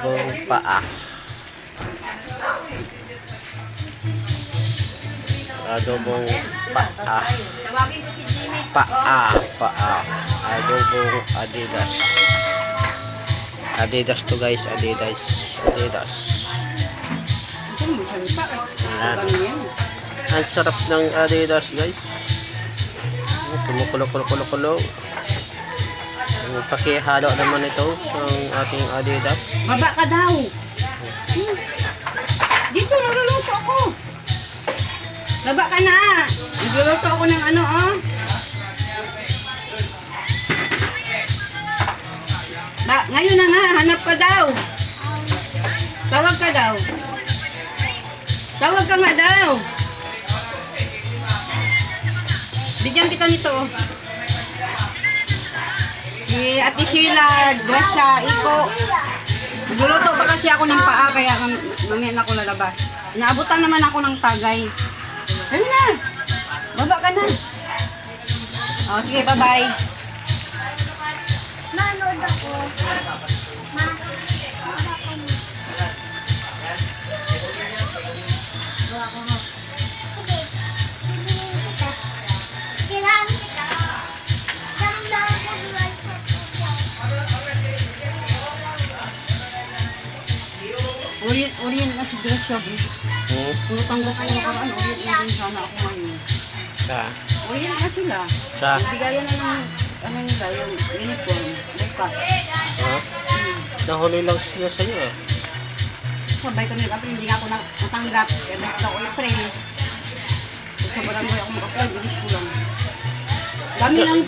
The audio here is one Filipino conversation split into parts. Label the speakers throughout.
Speaker 1: adobong paa. Adobong paa.
Speaker 2: Tawagin ko si Jimmy.
Speaker 1: Paa. Adobong Adidas. Adidas to guys, Adidas.
Speaker 2: Ito mo salita eh.
Speaker 1: Ayan.
Speaker 2: Ano yan?
Speaker 1: Ang sarap ng Adidas guys. Kumukulo. Pakihalo naman ito ang ating Adidas.
Speaker 2: Baba ka daw. Dito, nagluluto ako. Baba ka na. Nagluluto ako ng ano, oh. Ngayon na nga, hanap ka daw. Tawag ka daw. Tawag ka nga daw. Bigyan kita nito, oh. Si Ate Sheila, Gracia, Iko. Nagluluto pa kasi ako ng paa, kaya mamaya na ako lalabas. Inaabutan naman ako ng tagay. Ayun na! Baba ka na! O, sige, bye-bye.
Speaker 3: Manood ako. Sige. Bibigyan kita. Kailangan kita. Damdaman ko buwan ko.
Speaker 2: Orient na si Gracia. Puro tanggap ko yung karaan. Orient na din sana ako ngayon. Orient na sila. Bigayan na ng ano nila, yung uniform. Bukas.
Speaker 1: Nahuli lang sila sa'yo eh.
Speaker 2: Sabay kami nag-apply, hindi nga ako natanggap. Kaya bakit ako i-pray. Kung sa barangay ako mag-apply, bilis ko lang. Dami lang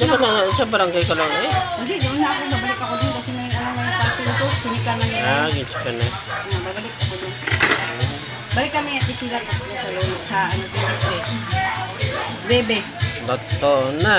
Speaker 1: Sa barangay ka lang eh.
Speaker 2: Hindi, doon na ako. Babalik ako doon kasi may ano na yung parking ko. Sinika na nila.
Speaker 1: Gitsa ka na.
Speaker 2: Babalik ako doon. Balik kami at sila sa lolo. Sa ano, Bebes.
Speaker 1: Bato na.